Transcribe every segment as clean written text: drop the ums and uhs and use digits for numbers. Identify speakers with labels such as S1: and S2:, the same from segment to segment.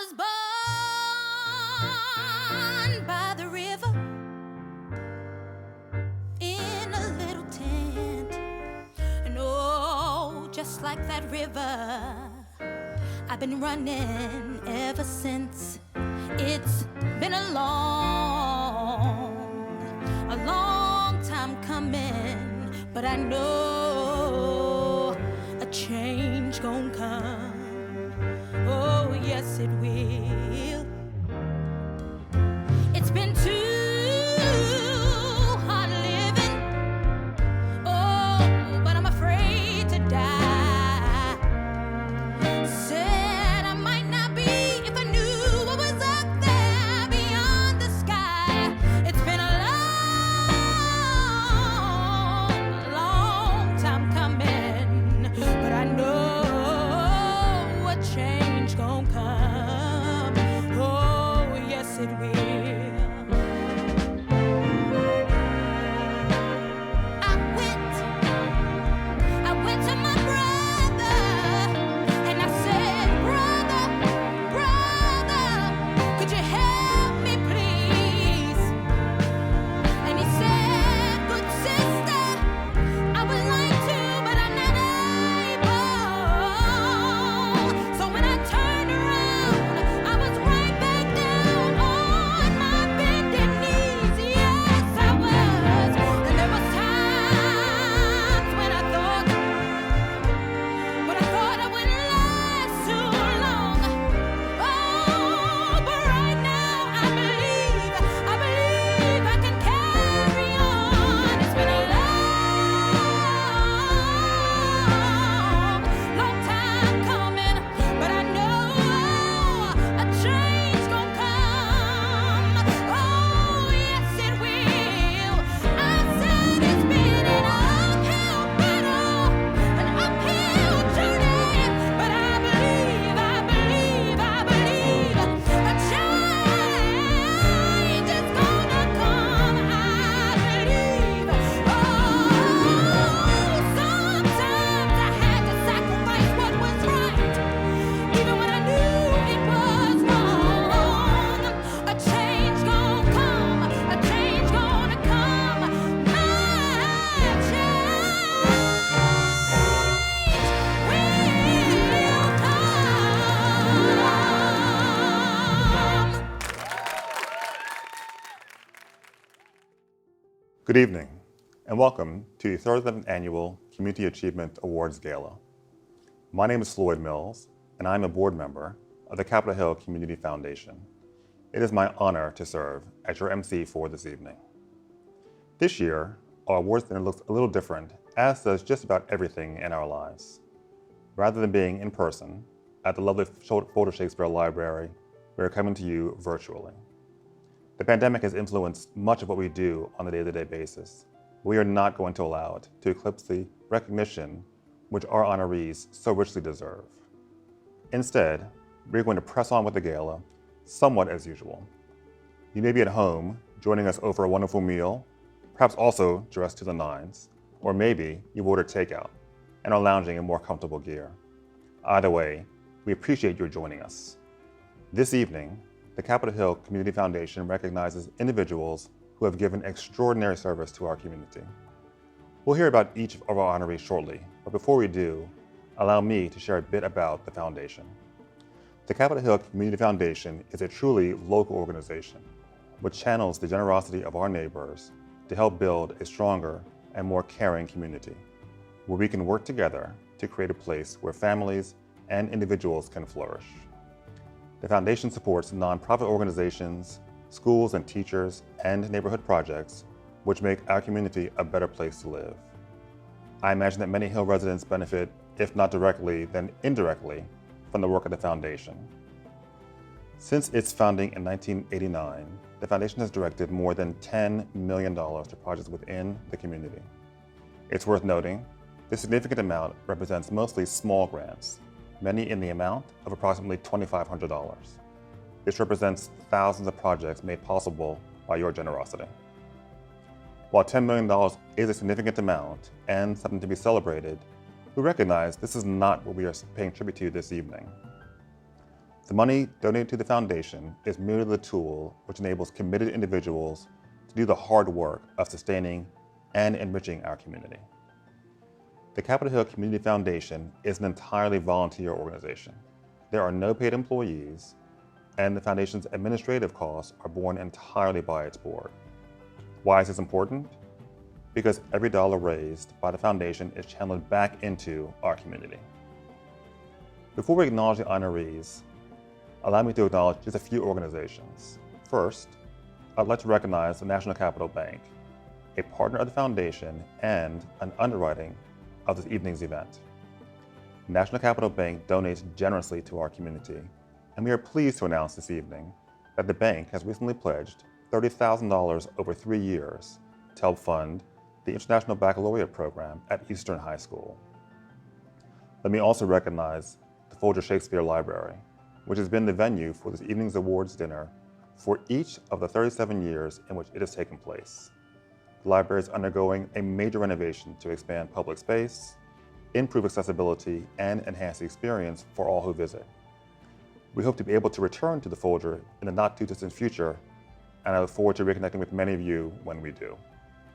S1: was born by the river in a little tent. And oh, just like that river, I've been running ever since. It's been a long time coming, but I know a change gon' come. Oh, yes, it will. It's been too hard living. Oh, but I'm afraid to die. Said I might not be if I knew what was up there beyond the sky. It's been a long time coming, but I know a change gon' come. Oh, yes, it will. I went to my brother and I said, brother, could you help me please? And he said, good sister, I would like to, but I'm not able. So when I turned around, I was right back down on my bended knees. Yes, I was. And there was times when I thought I wouldn't last too long. Oh, but right now I believe I can carry on. It's been a long time coming, but I know a change gon' come. Oh, yes, it will. I said it's been an uphill battle, an uphill journey, but I believe a change is gonna come. I believe. Oh, sometimes I had to sacrifice what was right, even when I knew it was wrong. A change gon' come, a change gonna come. My change will come.
S2: Good evening, and welcome to the 37th Annual Community Achievement Awards Gala. My name is Floyd Mills, and I'm a board member of the Capitol Hill Community Foundation. It is my honor to serve as your MC for this evening. This year, our awards dinner looks a little different, as does just about everything in our lives. Rather than being in person at the lovely Folger Shakespeare Library, we are coming to you virtually. The pandemic has influenced much of what we do on a day-to-day basis. We are not going to allow it to eclipse the recognition which our honorees so richly deserve. Instead, we're going to press on with the gala, somewhat as usual. You may be at home, joining us over a wonderful meal, perhaps also dressed to the nines, or maybe you ordered takeout and are lounging in more comfortable gear. Either way, we appreciate your joining us. This evening, the Capitol Hill Community Foundation recognizes individuals who have given extraordinary service to our community. We'll hear about each of our honorees shortly, but before we do, allow me to share a bit about the foundation. The Capitol Hill Community Foundation is a truly local organization which channels the generosity of our neighbors to help build a stronger and more caring community, where we can work together to create a place where families and individuals can flourish. The foundation supports nonprofit organizations, schools and teachers, and neighborhood projects which make our community a better place to live. I imagine that many Hill residents benefit, if not directly, then indirectly, from the work of the foundation. Since its founding in 1989, the foundation has directed more than $10 million to projects within the community. It's worth noting, this significant amount represents mostly small grants, many in the amount of approximately $2,500. This represents thousands of projects made possible by your generosity. While $10 million is a significant amount and something to be celebrated, we recognize this is not what we are paying tribute to this evening. The money donated to the foundation is merely the tool which enables committed individuals to do the hard work of sustaining and enriching our community. The Capitol Hill Community Foundation is an entirely volunteer organization. There are no paid employees, and the foundation's administrative costs are borne entirely by its board. Why is this important? Because every dollar raised by the foundation is channeled back into our community. Before we acknowledge the honorees, allow me to acknowledge just a few organizations. First, I'd like to recognize the National Capital Bank, a partner of the foundation and an underwriting of this evening's event. National Capital Bank donates generously to our community, and we are pleased to announce this evening that the bank has recently pledged $30,000 over 3 years to help fund the International Baccalaureate program at Eastern High School. Let me also recognize the Folger Shakespeare Library, which has been the venue for this evening's awards dinner for each of the 37 years in which it has taken place. The library is undergoing a major renovation to expand public space, improve accessibility, and enhance the experience for all who visit. We hope to be able to return to the Folger in the not-too-distant future, and I look forward to reconnecting with many of you when we do.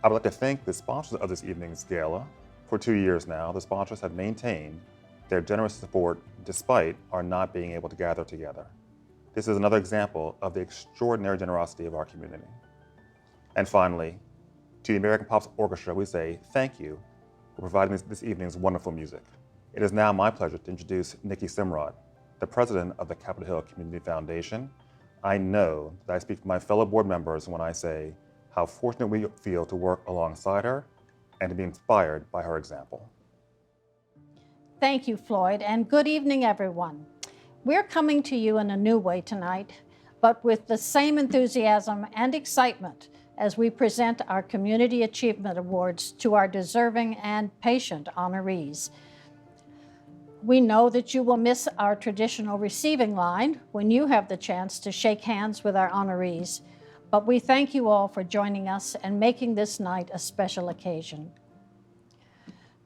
S2: I would like to thank the sponsors of this evening's gala. For 2 years now, the sponsors have maintained their generous support despite our not being able to gather together. This is another example of the extraordinary generosity of our community. And finally, to the American Pops Orchestra, we say thank you for providing this evening's wonderful music. It is now my pleasure to introduce Nikki Simrod, the president of the Capitol Hill Community Foundation. I know that I speak for my fellow board members when I say how fortunate we feel to work alongside her and to be inspired by her example.
S3: Thank you, Floyd, and good evening, everyone. We're coming to you in a new way tonight, but with the same enthusiasm and excitement as we present our Community Achievement Awards to our deserving and patient honorees. We know that you will miss our traditional receiving line when you have the chance to shake hands with our honorees, but we thank you all for joining us and making this night a special occasion.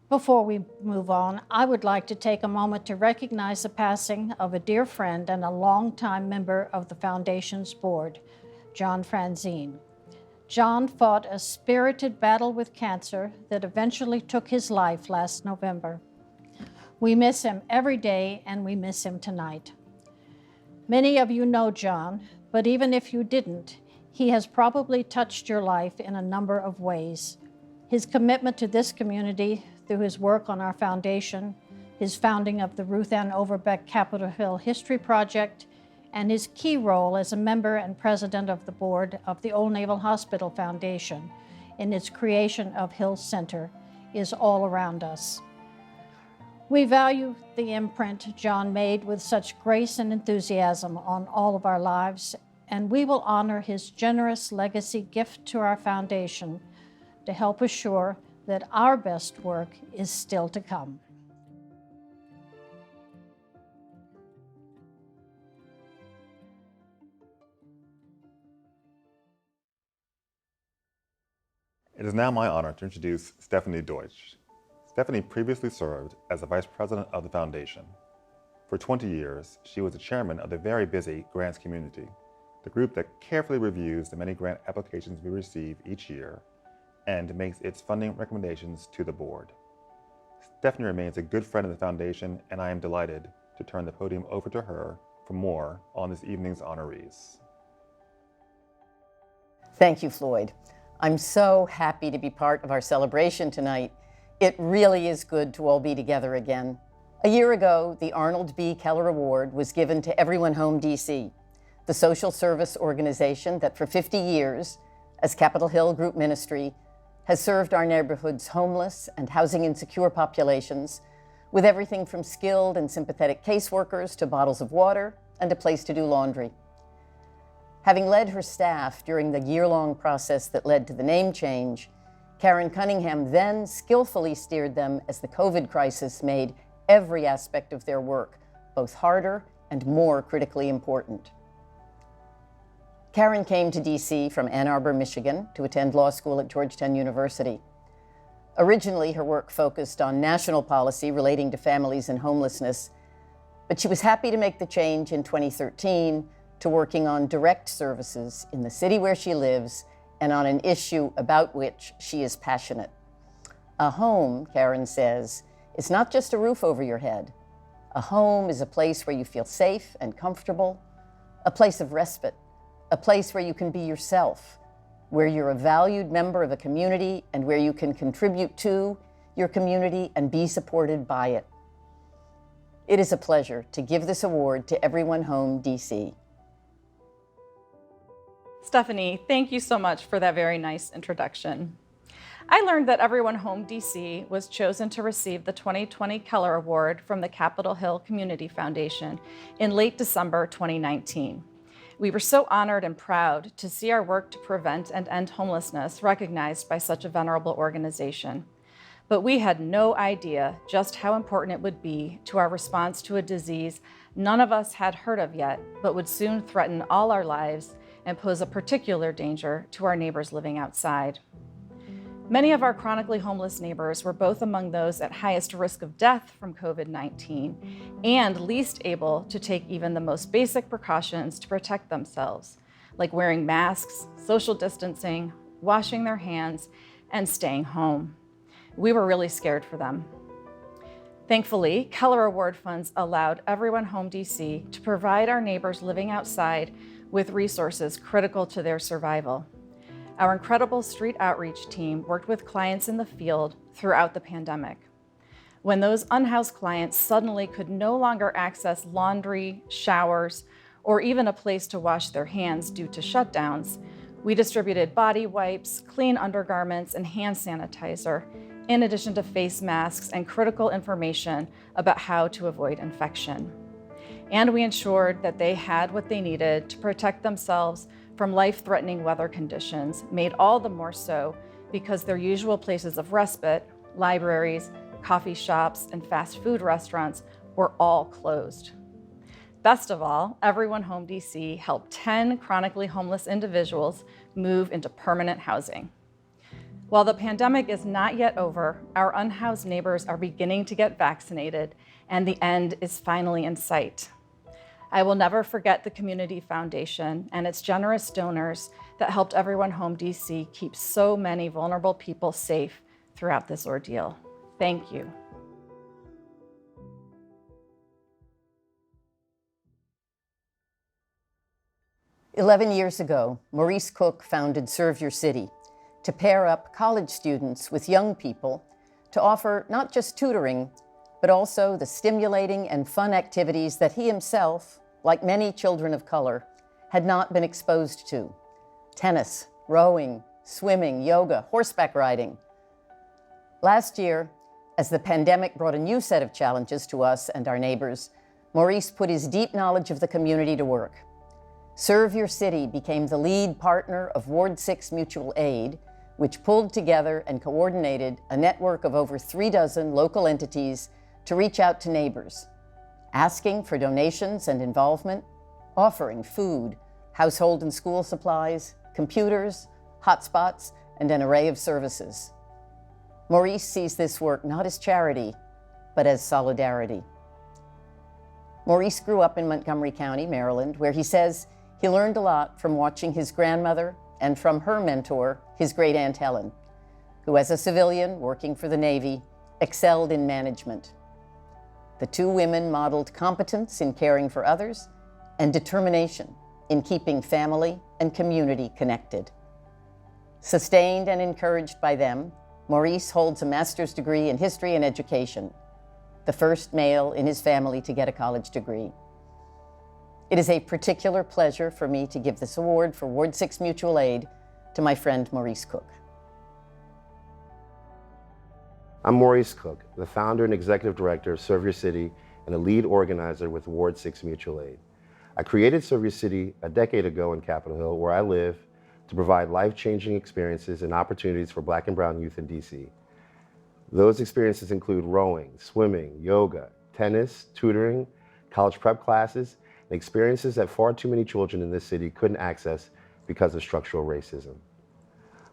S3: Before we move on, I would like to take a moment to recognize the passing of a dear friend and a longtime member of the Foundation's board, John Franzine. John fought a spirited battle with cancer that eventually took his life last November. We miss him every day, and we miss him tonight. Many of you know John, but even if you didn't, he has probably touched your life in a number of ways. His commitment to this community through his work on our foundation, his founding of the Ruth Ann Overbeck Capitol Hill History Project, and his key role as a member and president of the board of the Old Naval Hospital Foundation in its creation of Hill Center is all around us. We value the imprint John made with such grace and enthusiasm on all of our lives, and we will honor his generous legacy gift to our foundation to help assure that our best work is still to come.
S2: It is now my honor to introduce Stephanie Deutsch. Stephanie previously served as the vice president of the foundation. For 20 years, she was the chairman of the very busy Grants Community, the group that carefully reviews the many grant applications we receive each year and makes its funding recommendations to the board. Stephanie remains a good friend of the foundation, and I am delighted to turn the podium over to her for more on this evening's honorees.
S4: Thank you, Floyd. I'm so happy to be part of our celebration tonight. It really is good to all be together again. A year ago, the Arnold B. Keller Award was given to Everyone Home DC, the social service organization that for 50 years, as Capitol Hill Group Ministry, has served our neighborhood's homeless and housing insecure populations with everything from skilled and sympathetic caseworkers to bottles of water and a place to do laundry. Having led her staff during the year-long process that led to the name change, Karen Cunningham then skillfully steered them as the COVID crisis made every aspect of their work both harder and more critically important. Karen came to DC from Ann Arbor, Michigan, to attend law school at Georgetown University. Originally, her work focused on national policy relating to families and homelessness, But she was happy to make the change in 2013 to working on direct services in the city where she lives and on an issue about which she is passionate. A home, Karen says, is not just a roof over your head. A home is a place where you feel safe and comfortable, a place of respite, a place where you can be yourself, where you're a valued member of a community and where you can contribute to your community and be supported by it. It is a pleasure to give this award to Everyone Home DC.
S5: Stephanie, thank you so much for that very nice introduction. I learned that Everyone Home DC was chosen to receive the 2020 Keller Award from the Capitol Hill Community Foundation in late December 2019. We were so honored and proud to see our work to prevent and end homelessness recognized by such a venerable organization. But we had no idea just how important it would be to our response to a disease none of us had heard of yet, but would soon threaten all our lives and pose a particular danger to our neighbors living outside. Many of our chronically homeless neighbors were both among those at highest risk of death from COVID-19 and least able to take even the most basic precautions to protect themselves, like wearing masks, social distancing, washing their hands, and staying home. We were really scared for them. Thankfully, Keller Award funds allowed Everyone Home DC to provide our neighbors living outside with resources critical to their survival. Our incredible street outreach team worked with clients in the field throughout the pandemic. When those unhoused clients suddenly could no longer access laundry, showers, or even a place to wash their hands due to shutdowns, we distributed body wipes, clean undergarments, and hand sanitizer, in addition to face masks and critical information about how to avoid infection. And we ensured that they had what they needed to protect themselves from life-threatening weather conditions, made all the more so because their usual places of respite, libraries, coffee shops, and fast food restaurants were all closed. Best of all, Everyone Home DC helped 10 chronically homeless individuals move into permanent housing. While the pandemic is not yet over, our unhoused neighbors are beginning to get vaccinated, and the end is finally in sight. I will never forget the Community Foundation and its generous donors that helped Everyone Home DC keep so many vulnerable people safe throughout this ordeal. Thank you.
S4: "11 years ago, Maurice Cook founded Serve Your City to pair up college students with young people to offer not just tutoring, but also the stimulating and fun activities that he himself, like many children of color, had not been exposed to: tennis, rowing, swimming, yoga, horseback riding. Last year, as the pandemic brought a new set of challenges to us and our neighbors, Maurice put his deep knowledge of the community to work. Serve Your City became the lead partner of Ward 6 Mutual Aid, which pulled together and coordinated a network of over 36 local entities to reach out to neighbors, asking for donations and involvement, offering food, household and school supplies, computers, hotspots, and an array of services. Maurice sees this work not as charity, but as solidarity. Maurice grew up in Montgomery County, Maryland, where he says he learned a lot from watching his grandmother and from her mentor, his great aunt Helen, who as a civilian working for the Navy, excelled in management. The two women modeled competence in caring for others and determination in keeping family and community connected. Sustained and encouraged by them, Maurice holds a master's degree in history and education, the first male in his family to get a college degree. It is a particular pleasure for me to give this award for Ward 6 Mutual Aid to my friend Maurice Cook.
S6: I'm Maurice Cook, the founder and executive director of Serve Your City and a lead organizer with Ward 6 Mutual Aid. I created Serve Your City a decade ago in Capitol Hill, where I live, to provide life-changing experiences and opportunities for Black and brown youth in DC. Those experiences include rowing, swimming, yoga, tennis, tutoring, college prep classes, and experiences that far too many children in this city couldn't access because of structural racism.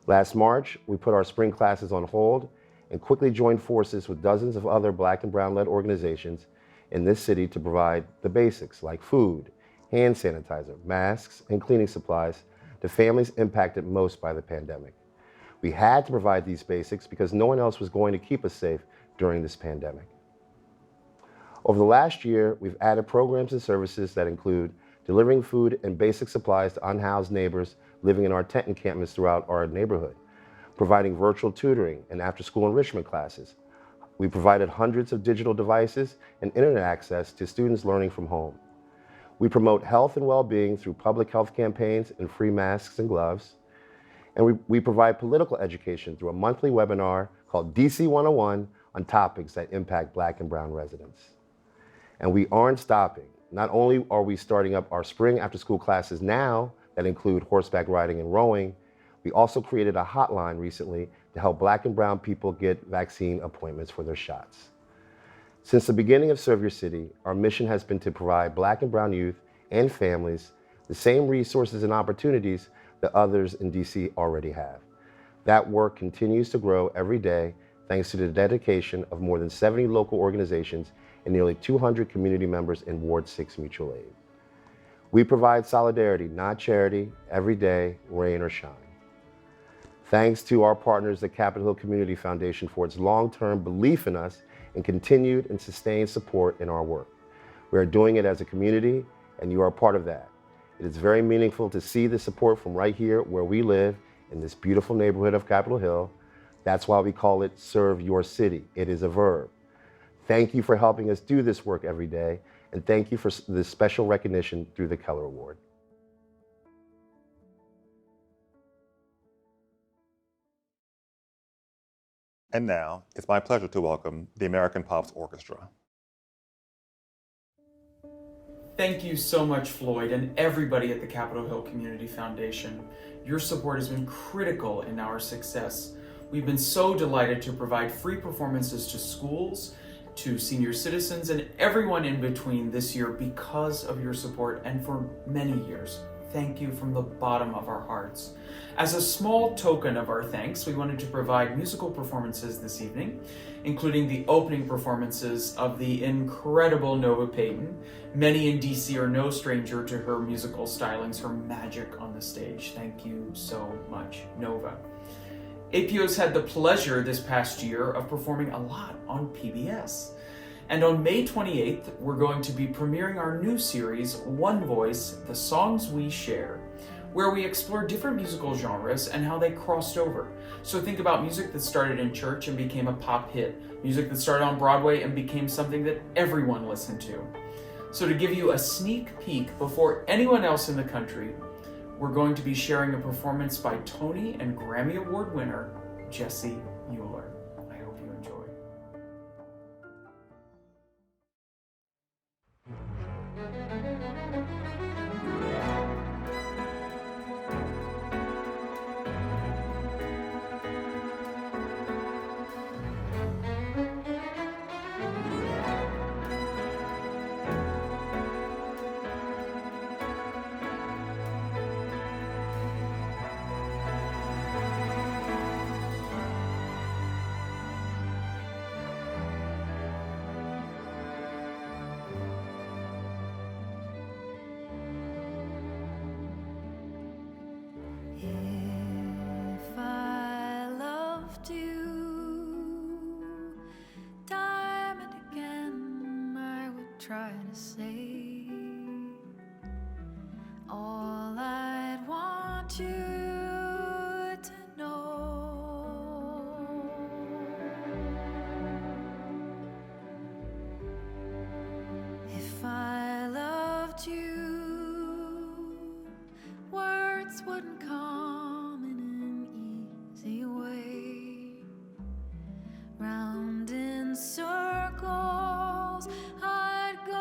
S6: Last March, we put our spring classes on hold and quickly joined forces with dozens of other Black and brown-led organizations in this city to provide the basics like food, hand sanitizer, masks, and cleaning supplies to families impacted most by the pandemic. We had to provide these basics because no one else was going to keep us safe during this pandemic. Over the last year, we've added programs and services that include delivering food and basic supplies to unhoused neighbors living in our tent encampments throughout our neighborhood, providing virtual tutoring and after-school enrichment classes. We provided hundreds of digital devices and internet access to students learning from home. We promote health and well-being through public health campaigns and free masks and gloves. And we provide political education through a monthly webinar called DC 101 on topics that impact Black and Brown residents. And we aren't stopping. Not only are we starting up our spring after-school classes now that include horseback riding and rowing, we also created a hotline recently to help Black and Brown people get vaccine appointments for their shots. Since the beginning of Serve Your City, our mission has been to provide Black and Brown youth and families the same resources and opportunities that others in DC already have. That work continues to grow every day thanks to the dedication of more than 70 local organizations and nearly 200 community members in Ward 6 Mutual Aid. We provide solidarity, not charity, every day, rain or shine. Thanks to our partners at Capitol Hill Community Foundation for its long-term belief in us and continued and sustained support in our work. We are doing it as a community, and you are a part of that. It is very meaningful to see the support from right here where we live in this beautiful neighborhood of Capitol Hill. That's why we call it Serve Your City. It is a verb. Thank you for helping us do this work every day, and thank you for this special recognition through the Keller Award.
S2: And now, it's my pleasure to welcome the American Pops Orchestra.
S7: Thank you so much, Floyd, and everybody at the Capitol Hill Community Foundation. Your support has been critical in our success. We've been so delighted to provide free performances to schools, to senior citizens, and everyone in between this year because of your support and for many years. Thank you from the bottom of our hearts. As a small token of our thanks, we wanted to provide musical performances this evening, including the opening performances of the incredible Nova Payton. Many in DC are no stranger to her musical stylings, her magic on the stage. Thank you so much, Nova. APO's had the pleasure this past year of performing a lot on PBS. And on May 28th, we're going to be premiering our new series, One Voice, The Songs We Share, where we explore different musical genres and how they crossed over. So think about music that started in church and became a pop hit, music that started on Broadway and became something that everyone listened to. So to give you a sneak peek before anyone else in the country, we're going to be sharing a performance by Tony and Grammy Award winner, Jessie Mueller. I hope you enjoy.
S1: If I loved you time and again, I would try to say all I'd want you to know. If I loved you, words wouldn't come in an easy way. Round in circles I'd go.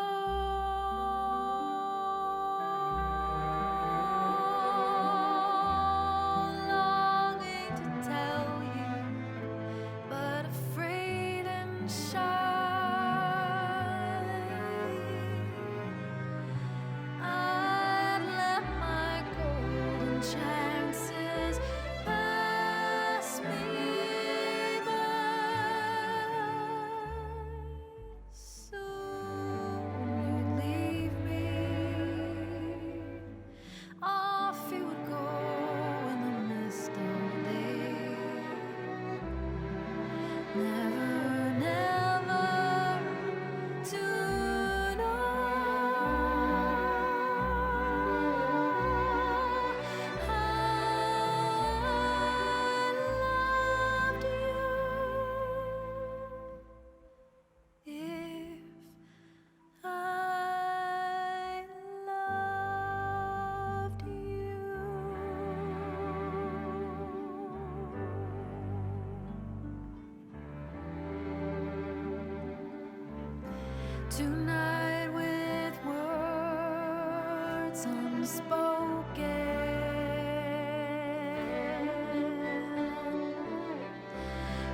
S1: what's unspoken.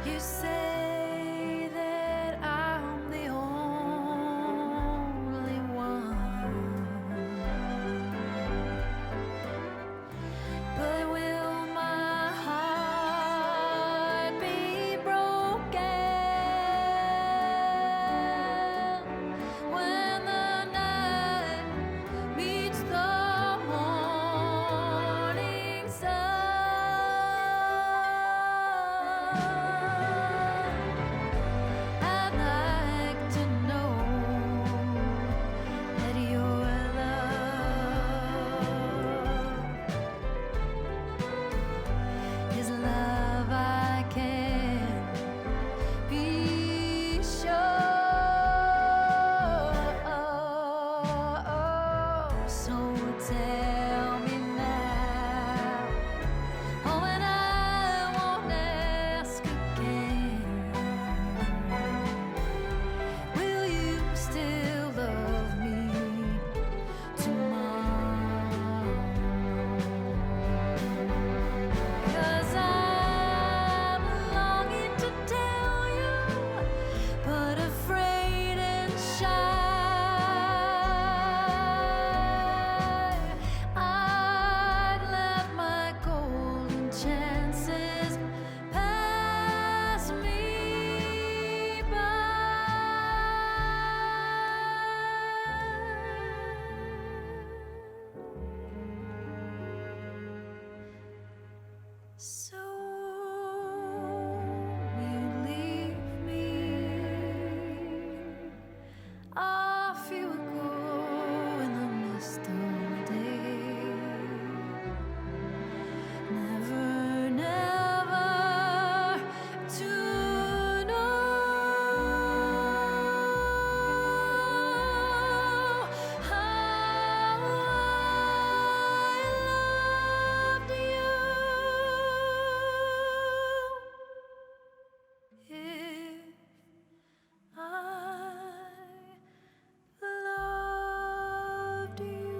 S1: You say that I'm the only one, but will my heart be broken when the night meets the morning sun? I'd like to know that your love is love I can be sure of. So tell me now, oh, and I won't ask again. Will you still love me tomorrow? 'Cause I'm longing to tell you, but afraid and shy. I'd let my golden chances pass me by. So you leave me off you go in the mist of day. Never, never to know how I loved you. If I loved you.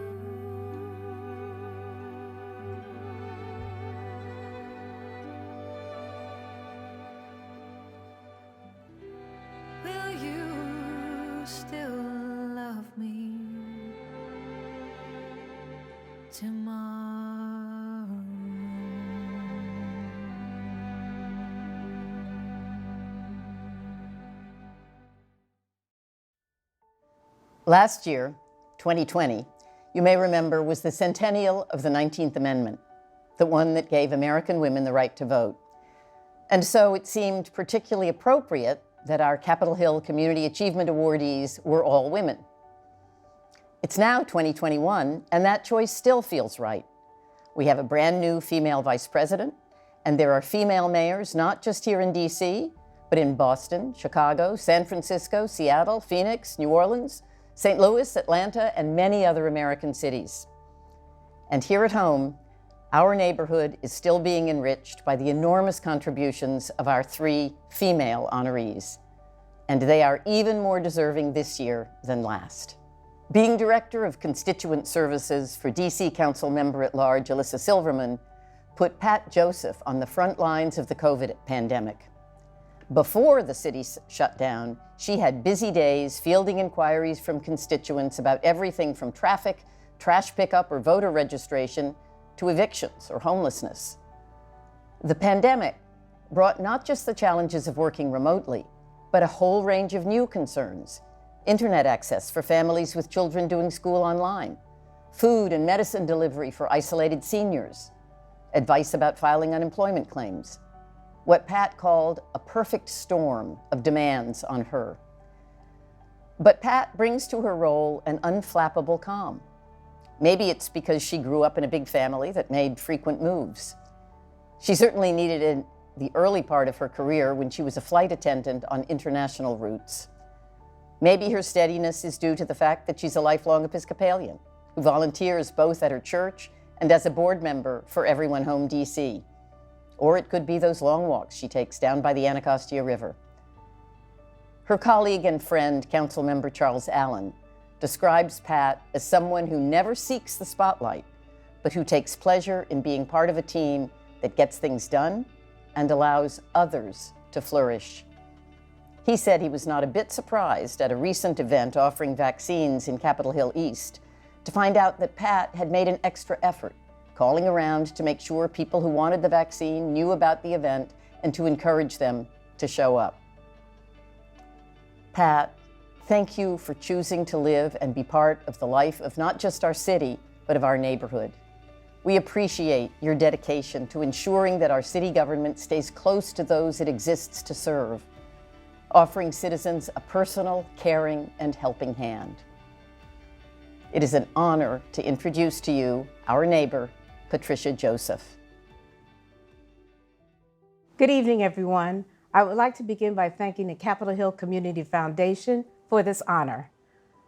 S1: Will you still love me
S4: Last year, 2020, you may remember, was the centennial of the 19th Amendment, the one that gave American women the right to vote. And so it seemed particularly appropriate that our Capitol Hill Community Achievement awardees were all women. It's now 2021, and that choice still feels right. We have a brand new female vice president, and there are female mayors not just here in DC, but in Boston, Chicago, San Francisco, Seattle, Phoenix, New Orleans, St. Louis, Atlanta, and many other American cities. And here at home, our neighborhood is still being enriched by the enormous contributions of our 3 female honorees. And they are even more deserving this year than last. Being Director of Constituent Services for DC Council Member-at-Large Alyssa Silverman put Pat Joseph on the front lines of the COVID pandemic. Before the city shut down, she had busy days fielding inquiries from constituents about everything from traffic, trash pickup, or voter registration to evictions or homelessness. The pandemic brought not just the challenges of working remotely, but a whole range of new concerns. Internet access for families with children doing school online, food and medicine delivery for isolated seniors, advice about filing unemployment claims, what Pat called a perfect storm of demands on her. But Pat brings to her role an unflappable calm. Maybe it's because she grew up in a big family that made frequent moves. She certainly needed it in the early part of her career when she was a flight attendant on international routes. Maybe her steadiness is due to the fact that she's a lifelong Episcopalian who volunteers both at her church and as a board member for Everyone Home DC. Or it could be those long walks she takes down by the Anacostia River. Her colleague and friend, Councilmember Charles Allen, describes Pat as someone who never seeks the spotlight, but who takes pleasure in being part of a team that gets things done and allows others to flourish. He said he was not a bit surprised at a recent event offering vaccines in Capitol Hill East to find out that Pat had made an extra effort, calling around to make sure people who wanted the vaccine knew about the event and to encourage them to show up. Pat, thank you for choosing to live and be part of the life of not just our city, but of our neighborhood. We appreciate your dedication to ensuring that our city government stays close to those it exists to serve, offering citizens a personal, caring, and helping hand. It is an honor to introduce to you our neighbor, Patricia Joseph.
S8: Good evening, everyone. I would like to begin by thanking the Capitol Hill Community Foundation for this honor.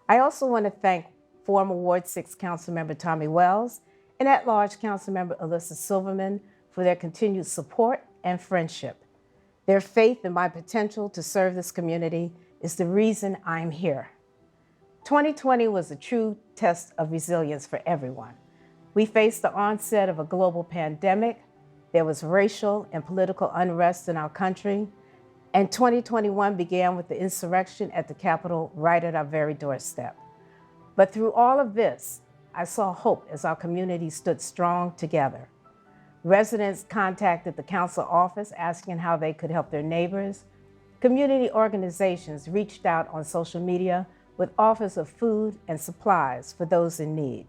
S8: I also want to thank former Ward 6 Councilmember Tommy Wells and at-large Councilmember Alyssa Silverman for their continued support and friendship. Their faith in my potential to serve this community is the reason I'm here. 2020 was a true test of resilience for everyone. We faced the onset of a global pandemic. There was racial and political unrest in our country, and 2021 began with the insurrection at the Capitol right at our very doorstep. But through all of this, I saw hope as our community stood strong together. Residents contacted the council office asking how they could help their neighbors. Community organizations reached out on social media with offers of food and supplies for those in need.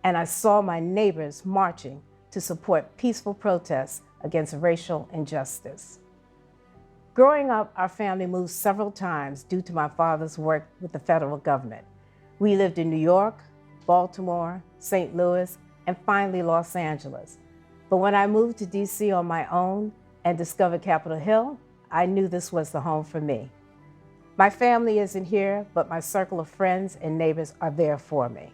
S8: And I saw my neighbors marching to support peaceful protests against racial injustice. Growing up, our family moved several times due to my father's work with the federal government. We lived in New York, Baltimore, St. Louis, and finally Los Angeles. But when I moved to DC on my own and discovered Capitol Hill, I knew this was the home for me. My family isn't here, but my circle of friends and neighbors are there for me.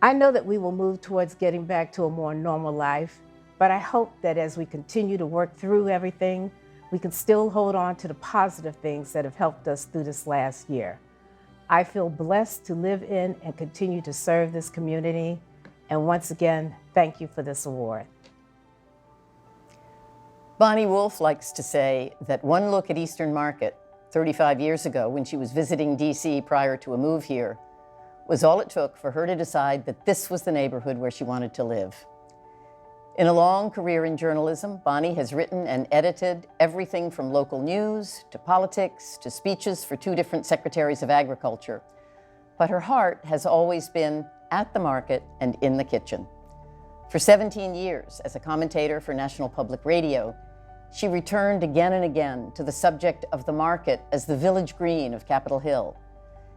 S8: I know that we will move towards getting back to a more normal life, but I hope that as we continue to work through everything, we can still hold on to the positive things that have helped us through this last year. I feel blessed to live in and continue to serve this community. And once again, thank you for this award.
S4: Bonnie Wolf likes to say that one look at Eastern Market 35 years ago when she was visiting DC prior to a move here was all it took for her to decide that this was the neighborhood where she wanted to live. In a long career in journalism, Bonnie has written and edited everything from local news to politics to speeches for 2 different secretaries of agriculture. But her heart has always been at the market and in the kitchen. For 17 years as a commentator for National Public Radio, she returned again and again to the subject of the market as the village green of Capitol Hill,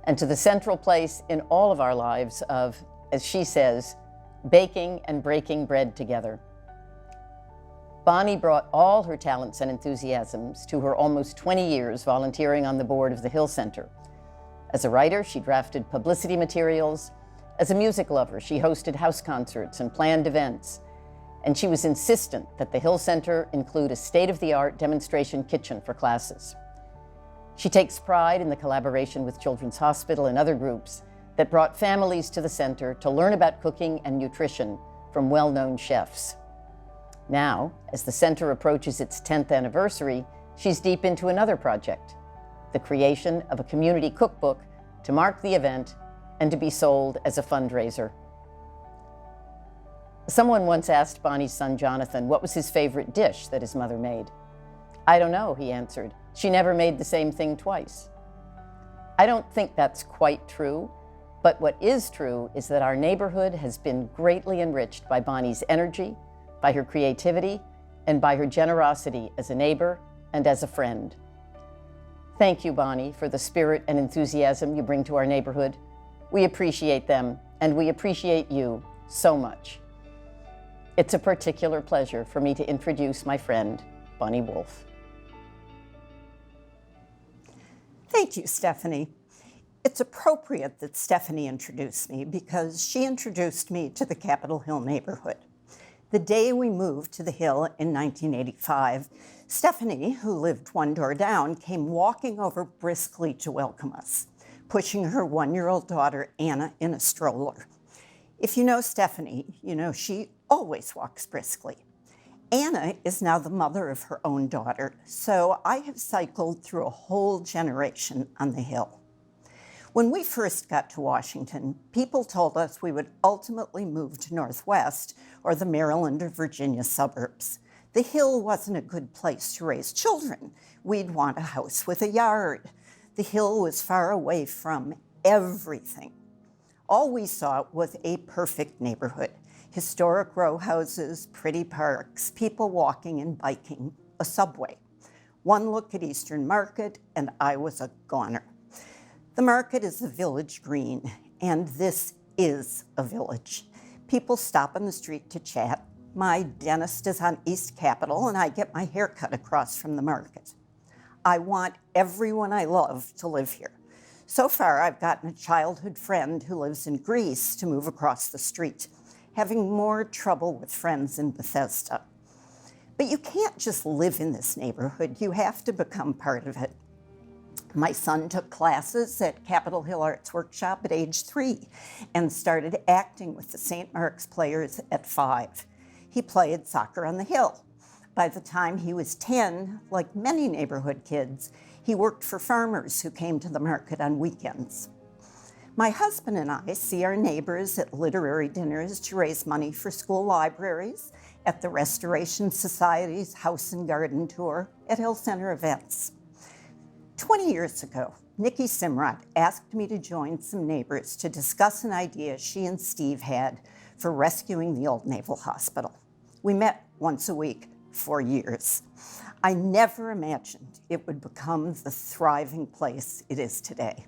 S4: and to the central place in all of our lives of, as she says, baking and breaking bread together. Bonnie brought all her talents and enthusiasms to her almost 20 years volunteering on the board of the Hill Center. As a writer, she drafted publicity materials. As a music lover, she hosted house concerts and planned events. And she was insistent that the Hill Center include a state-of-the-art demonstration kitchen for classes. She takes pride in the collaboration with Children's Hospital and other groups that brought families to the center to learn about cooking and nutrition from well-known chefs. Now, as the center approaches its 10th anniversary, she's deep into another project, the creation of a community cookbook to mark the event and to be sold as a fundraiser. Someone once asked Bonnie's son, Jonathan, what was his favorite dish that his mother made. "I don't know," he answered. "She never made the same thing twice." I don't think that's quite true, but what is true is that our neighborhood has been greatly enriched by Bonnie's energy, by her creativity, and by her generosity as a neighbor and as a friend. Thank you, Bonnie, for the spirit and enthusiasm you bring to our neighborhood. We appreciate them, and we appreciate you so much. It's a particular pleasure for me to introduce my friend, Bonnie Wolf.
S9: Thank you, Stephanie. It's appropriate that Stephanie introduced me because she introduced me to the Capitol Hill neighborhood. The day we moved to the Hill in 1985, Stephanie, who lived one door down, came walking over briskly to welcome us. pushing her 1-year-old daughter, Anna, in a stroller. If you know Stephanie, you know she always walks briskly. Anna is now the mother of her own daughter, so I have cycled through a whole generation on the Hill. When we first got to Washington, people told us we would ultimately move to Northwest or the Maryland or Virginia suburbs. The Hill wasn't a good place to raise children. We'd want a house with a yard. The Hill was far away from everything. All we saw was a perfect neighborhood. Historic row houses, pretty parks, people walking and biking, a subway. One look at Eastern Market, and I was a goner. The market is the village green, and this is a village. People stop on the street to chat. My dentist is on East Capitol, and I get my hair cut across from the market. I want everyone I love to live here. So far, I've gotten a childhood friend who lives in Greece to move across the street, having more trouble with friends in Bethesda. But you can't just live in this neighborhood. You have to become part of it. My son took classes at Capitol Hill Arts Workshop at age 3 and started acting with the St. Mark's Players at 5. He played soccer on the Hill. By the time he was 10, like many neighborhood kids, he worked for farmers who came to the market on weekends. My husband and I see our neighbors at literary dinners to raise money for school libraries, at the Restoration Society's House and Garden Tour, at Hill Center events. 20 years ago, Nikki Simrot asked me to join some neighbors to discuss an idea she and Steve had for rescuing the old Naval Hospital. We met once a week for years. I never imagined it would become the thriving place it is today.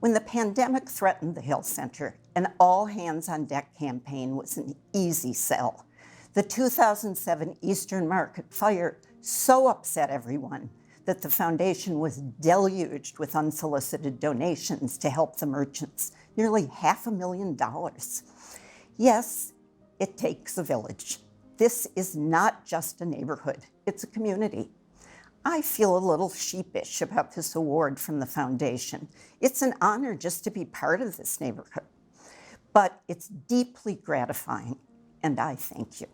S9: When the pandemic threatened the Hill Center, an all-hands-on-deck campaign was an easy sell. The 2007 Eastern Market fire so upset everyone that the foundation was deluged with unsolicited donations to help the merchants, nearly $500,000. Yes, it takes a village. This is not just a neighborhood, it's a community. I feel a little sheepish about this award from the foundation. It's an honor just to be part of this neighborhood, but it's deeply gratifying, and I thank you.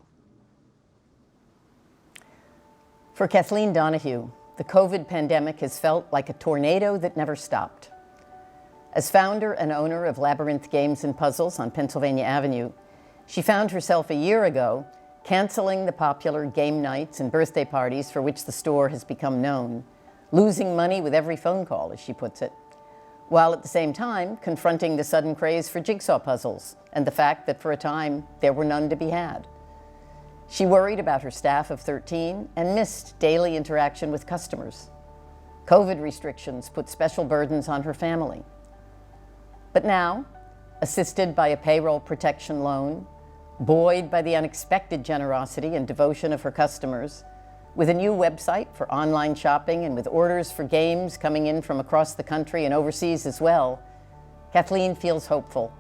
S4: For Kathleen Donahue, the COVID pandemic has felt like a tornado that never stopped. As founder and owner of Labyrinth Games and Puzzles on Pennsylvania Avenue, she found herself a year ago canceling the popular game nights and birthday parties for which the store has become known, losing money with every phone call, as she puts it, while at the same time confronting the sudden craze for jigsaw puzzles and the fact that for a time there were none to be had. She worried about her staff of 13 and missed daily interaction with customers. COVID restrictions put special burdens on her family. But now, assisted by a payroll protection loan, buoyed by the unexpected generosity and devotion of her customers, with a new website for online shopping and with orders for games coming in from across the country and overseas as well, Kathleen feels hopeful.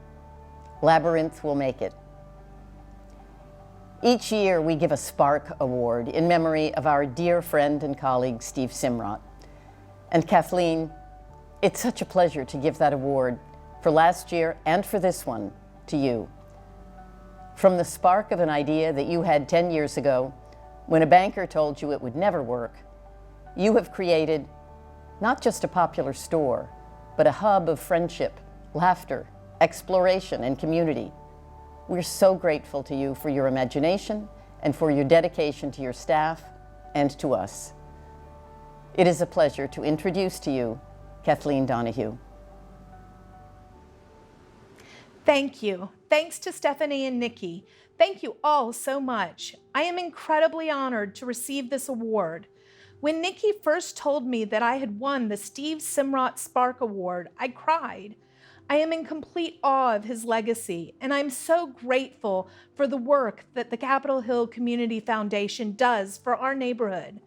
S4: Labyrinth will make it. Each year we give a Spark Award in memory of our dear friend and colleague, Steve Simrot. And Kathleen, it's such a pleasure to give that award for last year and for this one to you. From the spark of an idea that you had 10 years ago, when a banker told you it would never work, you have created not just a popular store, but a hub of friendship, laughter, exploration, and community. We're so grateful to you for your imagination and for your dedication to your staff and to us. It is a pleasure to introduce to you Kathleen Donahue.
S10: Thank you. Thanks to Stephanie and Nikki. Thank you all so much. I am incredibly honored to receive this award. When Nikki first told me that I had won the Steve Simrot Spark Award, I cried. I am in complete awe of his legacy, and I'm so grateful for the work that the Capitol Hill Community Foundation does for our neighborhood.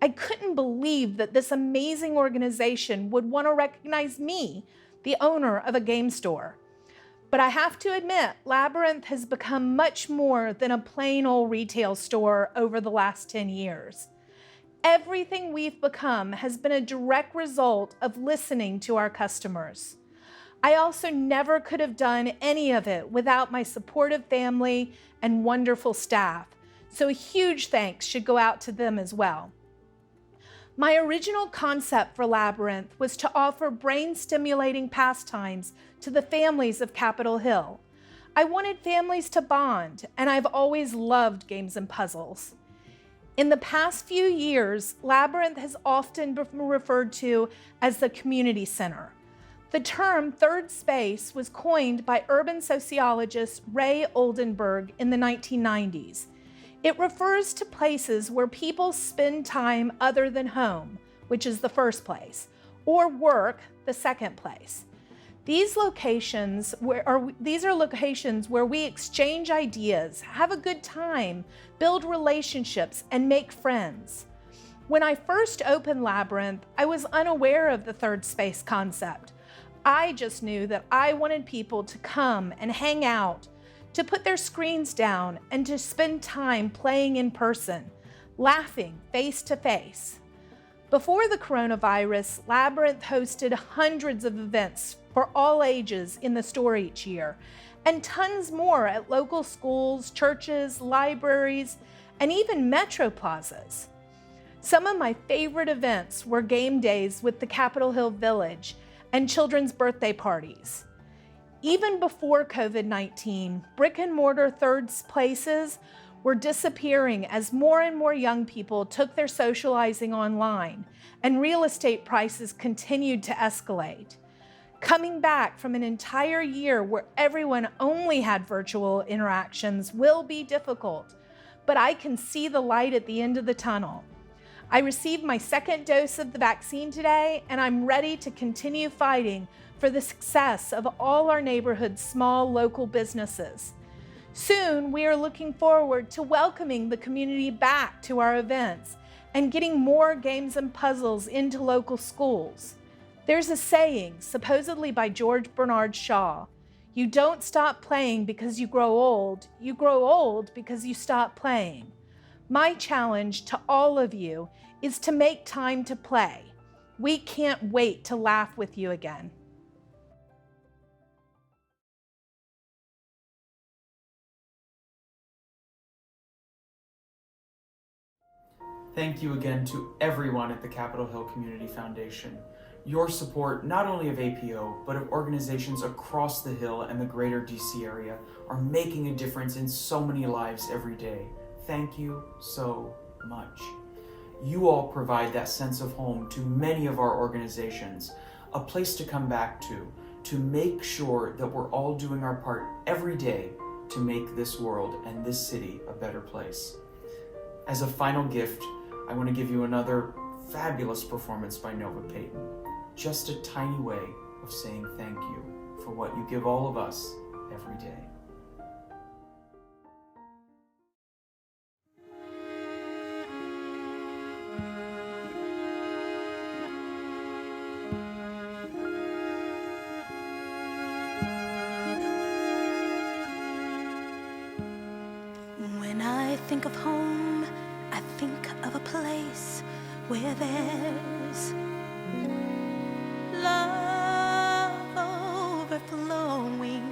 S10: I couldn't believe that this amazing organization would want to recognize me, the owner of a game store. But I have to admit, Labyrinth has become much more than a plain old retail store over the last 10 years. Everything we've become has been a direct result of listening to our customers. I also never could have done any of it without my supportive family and wonderful staff, so a huge thanks should go out to them as well. My original concept for Labyrinth was to offer brain-stimulating pastimes to the families of Capitol Hill. I wanted families to bond, and I've always loved games and puzzles. In the past few years, Labyrinth has often been referred to as the community center. The term third space was coined by urban sociologist Ray Oldenburg in the 1990s. It refers to places where people spend time other than home, which is the first place, or work, the second place. These are locations where we exchange ideas, have a good time, build relationships, and make friends. When I first opened Labyrinth, I was unaware of the third space concept. I just knew that I wanted people to come and hang out, to put their screens down, and to spend time playing in person, laughing face to face. Before the coronavirus, Labyrinth hosted hundreds of events for all ages in the store each year, and tons more at local schools, churches, libraries, and even metro plazas. Some of my favorite events were game days with the Capitol Hill Village and children's birthday parties. Even before COVID-19, brick and mortar third places were disappearing as more and more young people took their socializing online and real estate prices continued to escalate. Coming back from an entire year where everyone only had virtual interactions will be difficult, but I can see the light at the end of the tunnel. I received my second dose of the vaccine today, and I'm ready to continue fighting for the success of all our neighborhood's small local businesses. Soon, we are looking forward to welcoming the community back to our events and getting more games and puzzles into local schools. There's a saying, supposedly by George Bernard Shaw, "You don't stop playing because you grow old because you stop playing." My challenge to all of you is to make time to play. We can't wait to laugh with you again.
S7: Thank you again to everyone at the Capitol Hill Community Foundation. Your support, not only of APO, but of organizations across the Hill and the greater DC area, are making a difference in so many lives every day. Thank you so much. You all provide that sense of home to many of our organizations, a place to come back to make sure that we're all doing our part every day to make this world and this city a better place. As a final gift, I want to give you another fabulous performance by Nova Payton. Just a tiny way of saying thank you for what you give all of us every day.
S1: When I think of home, I think of a place where there's love overflowing.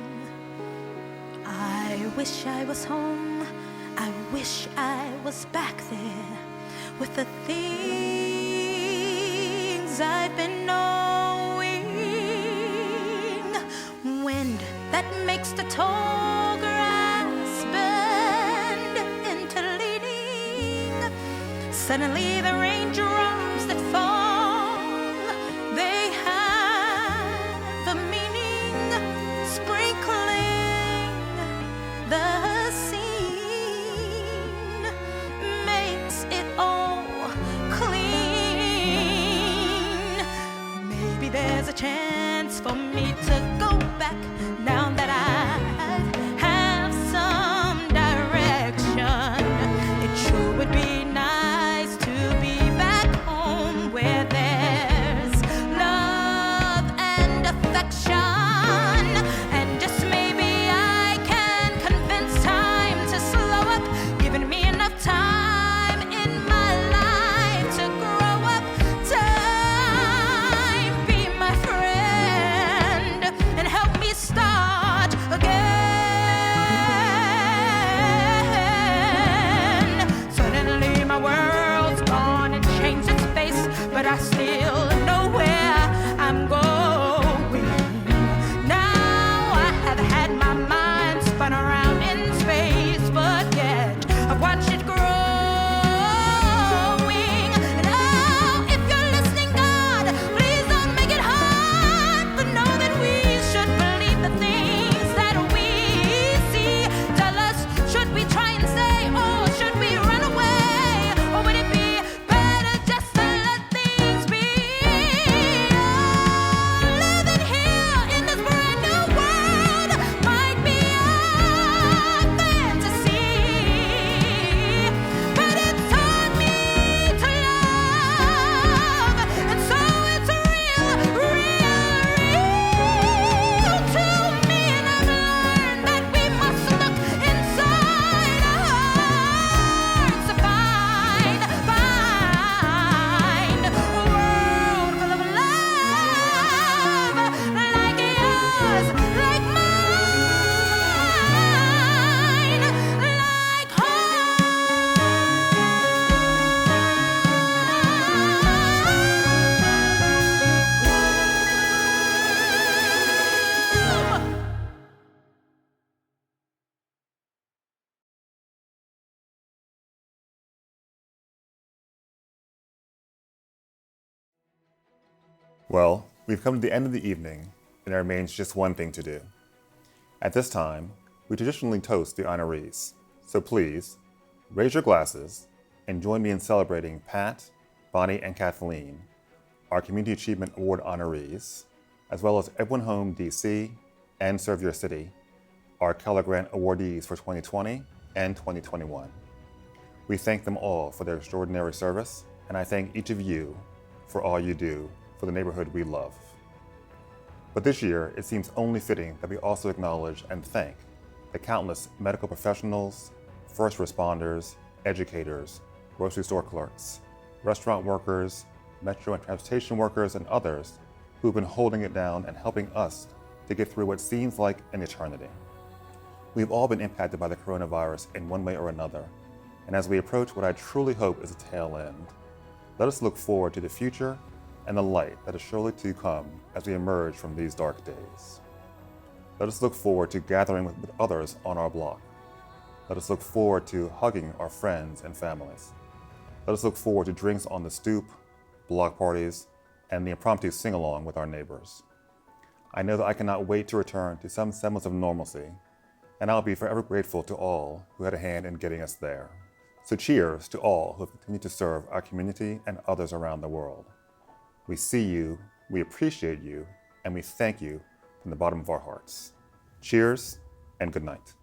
S1: I wish I was home. I wish I was back there with the things I've been knowing. Wind that makes the tall grass bend into leaning. Suddenly the raindrops that fall, they have a meaning, sprinkling the scene, makes it all clean. Maybe there's a chance for me to go back now that I have some direction. It sure would be nice to be back home where spun around in space, but yet I've watched it growing. And oh, if you're listening, God, please don't make it hard, but know that we should believe the things that we see. Tell us, should we try and stay, or should we run away? Or would it be better just to let things be? Living here in this brand new world might be a fantasy, but it's taught me to love, and so it's real, real to me. And I've learned that we must look inside our hearts to find a world full of love, like yours, like mine, like home.
S2: Well, we've come to the end of the evening, and there remains just one thing to do. At this time, we traditionally toast the honorees, so please raise your glasses and join me in celebrating Pat, Bonnie, and Kathleen, our Community Achievement Award honorees, as well as Everyone Home DC and Serve Your City, our Keller Grant awardees for 2020 and 2021. We thank them all for their extraordinary service, and I thank each of you for all you do for the neighborhood we love. But this year, it seems only fitting that we also acknowledge and thank the countless medical professionals, first responders, educators, grocery store clerks, restaurant workers, metro and transportation workers, and others who've been holding it down and helping us to get through what seems like an eternity. We've all been impacted by the coronavirus in one way or another, and as we approach what I truly hope is a tail end, let us look forward to the future and the light that is surely to come as we emerge from these dark days. Let us look forward to gathering with others on our block. Let us look forward to hugging our friends and families. Let us look forward to drinks on the stoop, block parties, and the impromptu sing-along with our neighbors. I know that I cannot wait to return to some semblance of normalcy, and I'll be forever grateful to all who had a hand in getting us there. So cheers to all who have continued to serve our community and others around the world. We see you, we appreciate you, and we thank you from the bottom of our hearts. Cheers and good night.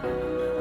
S1: Thank